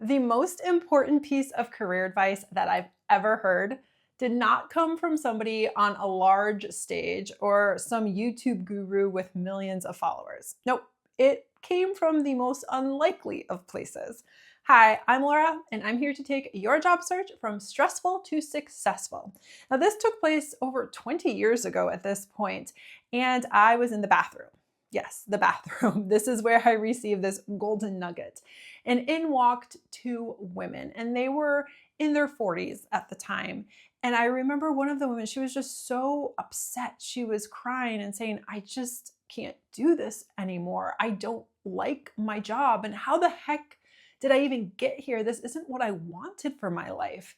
The most important piece of career advice that I've ever heard did not come from somebody on a large stage or some YouTube guru with millions of followers. Nope, it came from the most unlikely of places. Hi, I'm Laura, and I'm here to take your job search from stressful to successful. Now, this took place over 20 years ago at this point, and I was in the bathroom. Yes, the bathroom. This is where I received this golden nugget. And in walked two women, and they were in their 40s at the time. And I remember one of the women, she was just so upset. She was crying and saying, I just can't do this anymore. I don't like my job. And how the heck did I even get here? This isn't what I wanted for my life.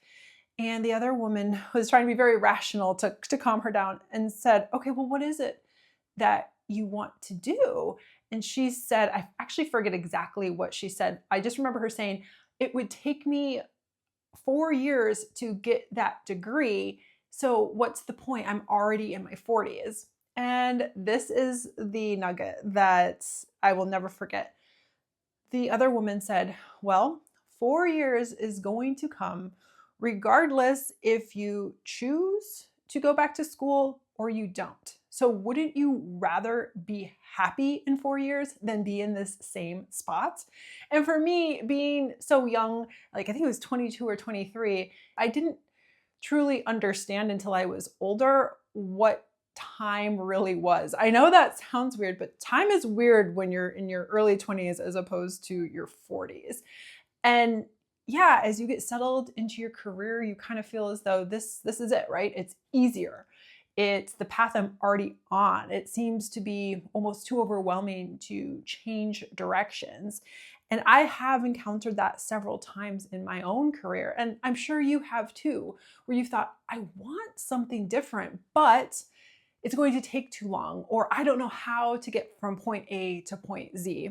And the other woman was trying to be very rational to calm her down and said, okay, well, what is it that you want to do? And she said, I actually forget exactly what she said. I just remember her saying, it would take me 4 years to get that degree. So what's the point? I'm already in my 40s. And this is the nugget that I will never forget. The other woman said, well, 4 years is going to come regardless if you choose to go back to school or you don't. So wouldn't you rather be happy in 4 years than be in this same spot? And for me, being so young, like I think it was 22 or 23, I didn't truly understand until I was older what time really was. I know that sounds weird, but time is weird when you're in your early 20s as opposed to your 40s. And yeah, as you get settled into your career, you kind of feel as though this is it, right? It's easier. It's the path I'm already on. It seems to be almost too overwhelming to change directions. And I have encountered that several times in my own career. And I'm sure you have too, where you've thought, I want something different, but it's going to take too long, or I don't know how to get from point A to point Z.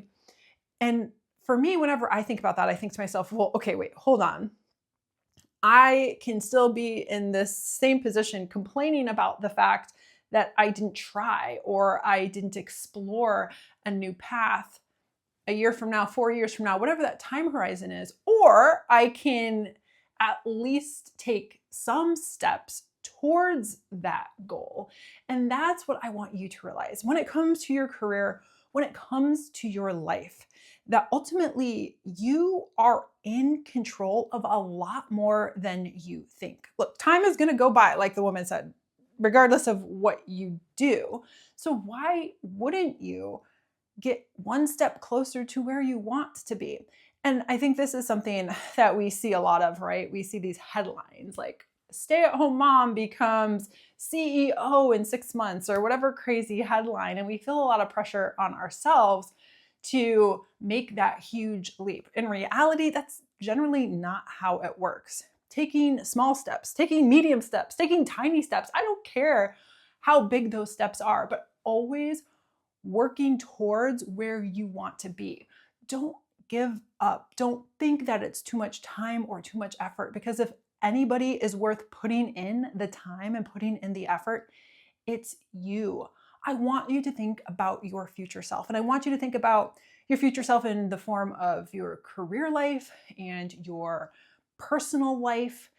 And for me, whenever I think about that, I think to myself, well, okay, wait, hold on. I can still be in this same position complaining about the fact that I didn't try or I didn't explore a new path a year from now, 4 years from now, whatever that time horizon is. Or I can at least take some steps towards that goal. And that's what I want you to realize when it comes to your career, when it comes to your life, that ultimately you are in control of a lot more than you think. Look, time is going to go by, like the woman said, regardless of what you do. So why wouldn't you get one step closer to where you want to be? And I think this is something that we see a lot of, right? We see these headlines like stay-at-home mom becomes CEO in 6 months or whatever crazy headline. And we feel a lot of pressure on ourselves to make that huge leap. In reality, that's generally not how it works. Taking small steps, taking medium steps, taking tiny steps, I don't care how big those steps are, but always working towards where you want to be. Don't give up. Don't think that it's too much time or too much effort, because if anybody is worth putting in the time and putting in the effort, it's you. I want you to think about your future self, and I want you to think about your future self in the form of your career life and your personal life.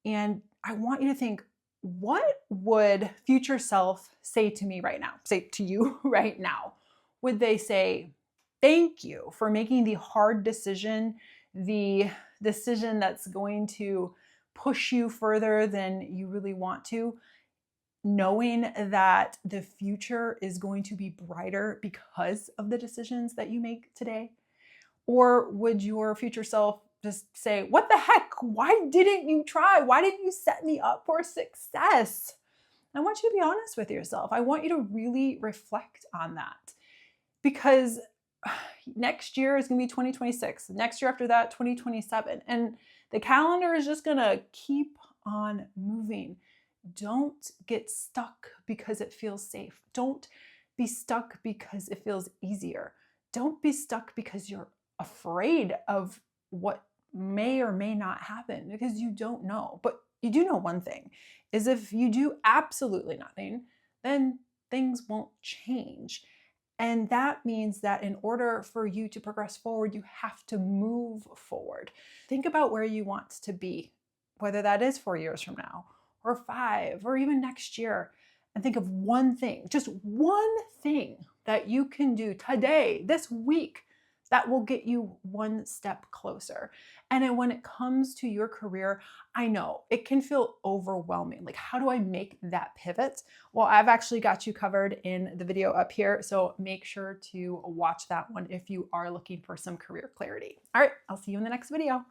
And I want you to think, what would future self say to me right now? Say to you right now. Would they say, thank you for making the hard decision, the decision that's going to push you further than you really want to, knowing that the future is going to be brighter because of the decisions that you make today? Or would your future self just say, what the heck? Why didn't you try? Why didn't you set me up for success? I want you to be honest with yourself. I want you to really reflect on that, because next year is going to be 2026. Next year after that, 2027. And the calendar is just going to keep on moving. Don't get stuck because it feels safe. Don't be stuck because it feels easier. Don't be stuck because you're afraid of what may or may not happen, because you don't know. But you do know one thing, is if you do absolutely nothing, then things won't change. And that means that in order for you to progress forward, you have to move forward. Think about where you want to be, whether that is 4 years from now, or 5, or even next year. And think of one thing, just one thing that you can do today, this week, that will get you one step closer. And then when it comes to your career, I know it can feel overwhelming. Like, how do I make that pivot? Well, I've actually got you covered in the video up here. So make sure to watch that one if you are looking for some career clarity. All right, I'll see you in the next video.